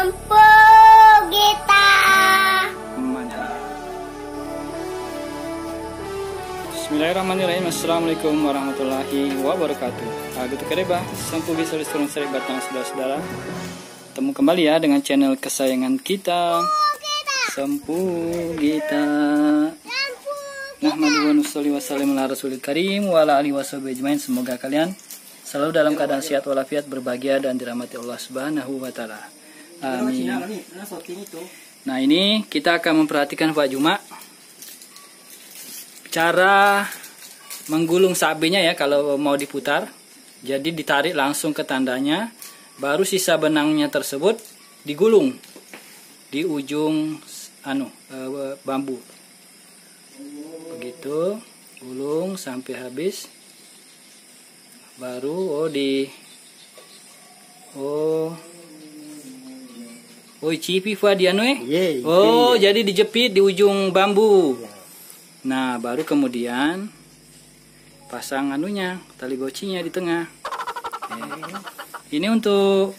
Sempur kita. Bismillahirrahmanirrahim. Assalamualaikum warahmatullahi wabarakatuh. Gitu kereba, sampu bisa listrun sering batang saudara-saudara. Temu kembali ya dengan channel kesayangan kita, Sampu kita. Nahmadu wa nusalli wa sallim ala rasulil karim wa ala alihi washabihi ajmain. Semoga kalian selalu dalam keadaan sehat walafiat, berbahagia dan dirahmati Allah Subhanahu wa taala. Amin. Nah, ini kita akan memperhatikan Pak Juma cara menggulung sabenya ya kalau mau diputar. Jadi ditarik langsung ke tandanya, baru sisa benangnya tersebut digulung di ujung bambu. Begitu, gulung sampai habis. Baru cipi fa dia jadi dijepit di ujung bambu. Nah, baru kemudian pasang tali gocinya di tengah. Ini untuk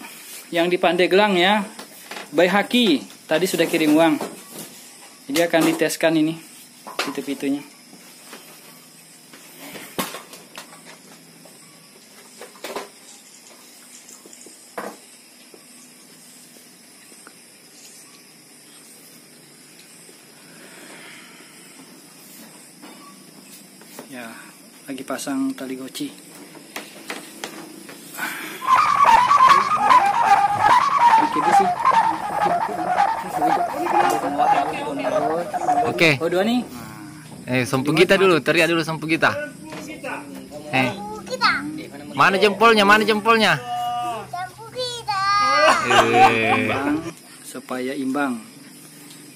yang di Pandeglang ya, Bay Haki tadi sudah kirim uang. Jadi akan diteskan ini pitu-pitunya. Ya, lagi pasang tali goci. Oke. Oh, dua nih. Sampu kita dulu, teriak dulu sampu kita. Mana jempolnya? Mana jempolnya? Sampu kita. Imbang, supaya imbang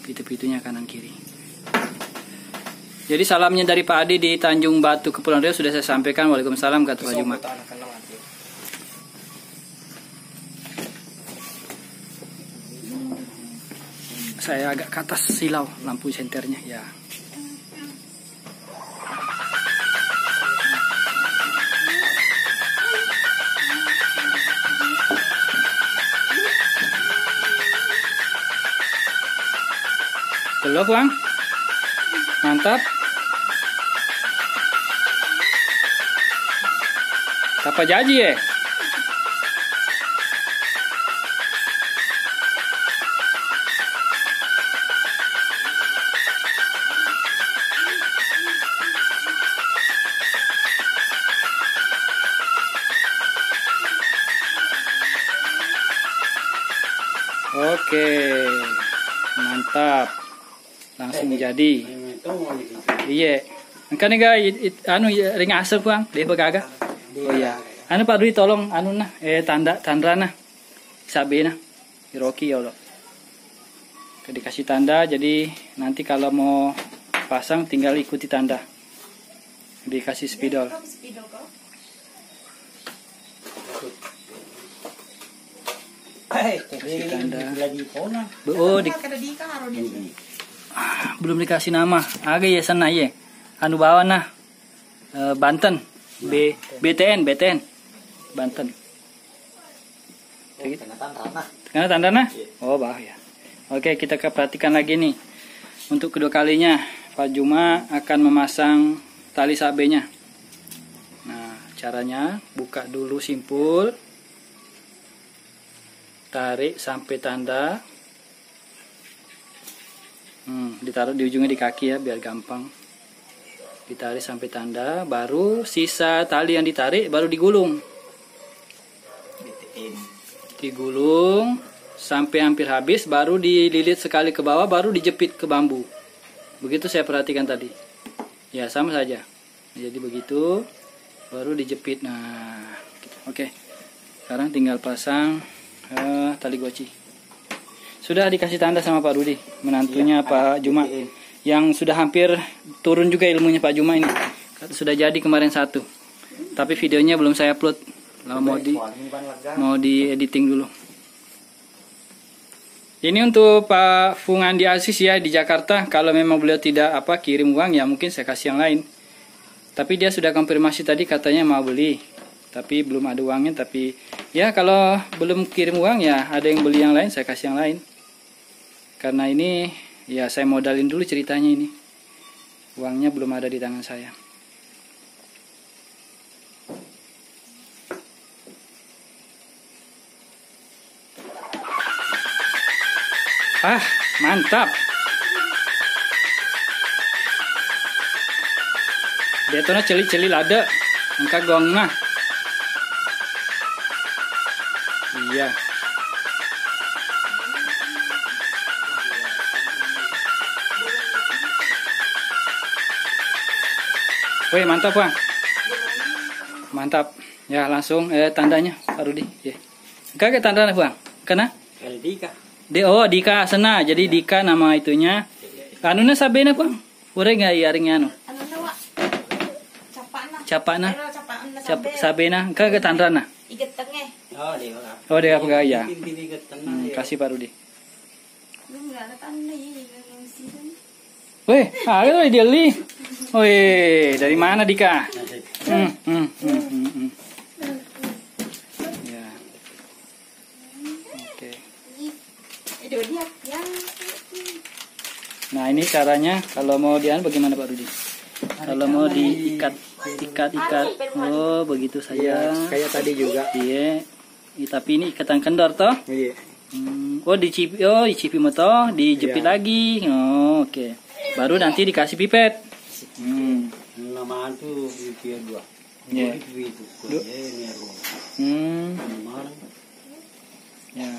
pitu-pitunya kanan kiri. Jadi salamnya dari Pak Adi di Tanjung Batu, Kepulauan Riau sudah saya sampaikan. Waalaikumsalam kata Pak Juma. Saya agak ke atas silau lampu senternya ya. Belum Bang? Mantap. Apa jadi ya? Oke, mantap. Langsung jadi. Iya. Kan ring asap Bang, dia begaga. Oh iya. Pak Dwi tolong tanda nah. Sabena. Rocky ya Allah. Dikasih tanda, jadi nanti kalau mau pasang tinggal ikuti tanda. Dikasih spidol. Kasih tanda. Belum dikasih nama. Agak ya sana ya. Bawa nah. Banten. BTN Banten. Karena tanda nah? Oh, bahaya. Oke, kita perhatikan lagi nih. Untuk kedua kalinya Pak Juma akan memasang tali sabenya. Nah, caranya buka dulu simpul. Tarik sampai tanda. Ditaruh di ujungnya di kaki ya biar gampang. Ditarik sampai tanda, baru sisa tali yang ditarik baru digulung. Digulung sampai hampir habis, baru dililit sekali ke bawah, baru dijepit ke bambu. Begitu saya perhatikan tadi. Ya, sama saja. Jadi begitu, baru dijepit. Nah, gitu. Oke. Sekarang tinggal pasang tali goci. Sudah dikasih tanda sama Pak Rudi, menantunya Pak Juma. Yang sudah hampir turun juga ilmunya Pak Juma ini. Sudah jadi kemarin satu. Tapi videonya belum saya upload. Mau di editing dulu. Ini untuk Pak Fungandi Aziz ya di Jakarta. Kalau memang beliau tidak kirim uang ya mungkin saya kasih yang lain. Tapi dia sudah konfirmasi tadi katanya mau beli. tapi belum ada uangnya. Tapi ya kalau belum kirim uang ya ada yang beli yang lain, saya kasih yang lain. Karena ini ya saya modalin dulu ceritanya ini. Uangnya belum ada di tangan saya. Ah, mantap. Dia tuh celi-celi lada, angka gongna. Iya. Woi, mantap Bang. Mantap. Ya langsung tandanya Pak Rudi. Ya. Enggak tandanya Bang. Kena? Dika. Dika sana. Jadi Dika nama itunya. Anuna sabena Bang. Ure enggak iaringnya anu. Capana. Sabena. Enggak tandana. Ikat tengah. Oh, Dia apa ya? Ikat tengah. Kasih Pak Rudi. Belum nggak ada tanda ya. Weh, ada dia li. Weh, dari mana Dika? Ya. Oke. Nah, ini caranya kalau mau dian bagaimana Pak Rudi? Kalau mau diikat. Oh, begitu saja. Kayak tadi juga. Iya. Tapi ini ikatan kendor toh? Iya. Oh, dicipi motor, dijepit lagi. Oh, oke. Baru nanti dikasih pipet. Nama itu dia dua. Iya. Ya.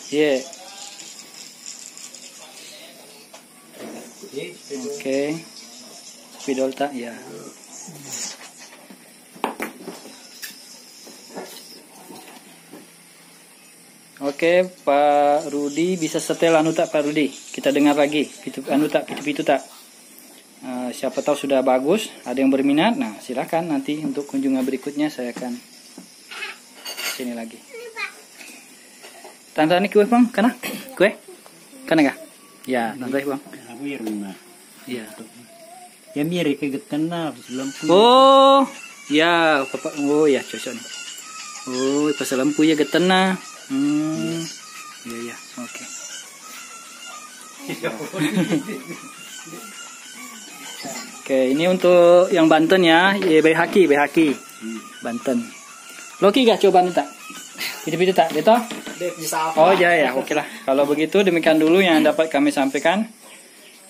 Iya. Oke. Spidol tak ya. Oke, Pak Rudi bisa setel anu tak Pak Rudi? Kita dengar lagi. Pitu tak. Siapa tahu sudah bagus, ada yang berminat. Nah, silakan nanti untuk kunjungan berikutnya saya akan sini lagi. Tanda ini kue Bang, kana? Kue? Kana kah? Ya, tanda Bang. Iya. Ya mirip kayak kena lampu. Oh, ya, Bapak. Oh, ya, cocok nih. Oh, pas lampu ya getena. Iya, oke. Oke, ini untuk yang Banten ya, BHK, Banten. Loki gak coba nih tak? Itu tak, gitu? Oh ya, oke lah. Kalau begitu demikian dulu yang dapat kami sampaikan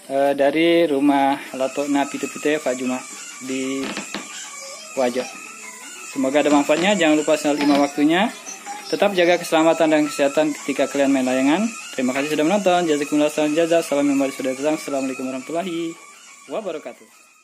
dari rumah Latokna Pitu-Pitu Pak Juma di Wajah. Semoga ada manfaatnya. Jangan lupa selalu 5 waktunya. Tetap jaga keselamatan dan kesehatan ketika kalian main layangan. Terima kasih sudah menonton. Jazakumullah khairan jazaa. Salam yang baru sudah datang. Assalamualaikum warahmatullahi wabarakatuh.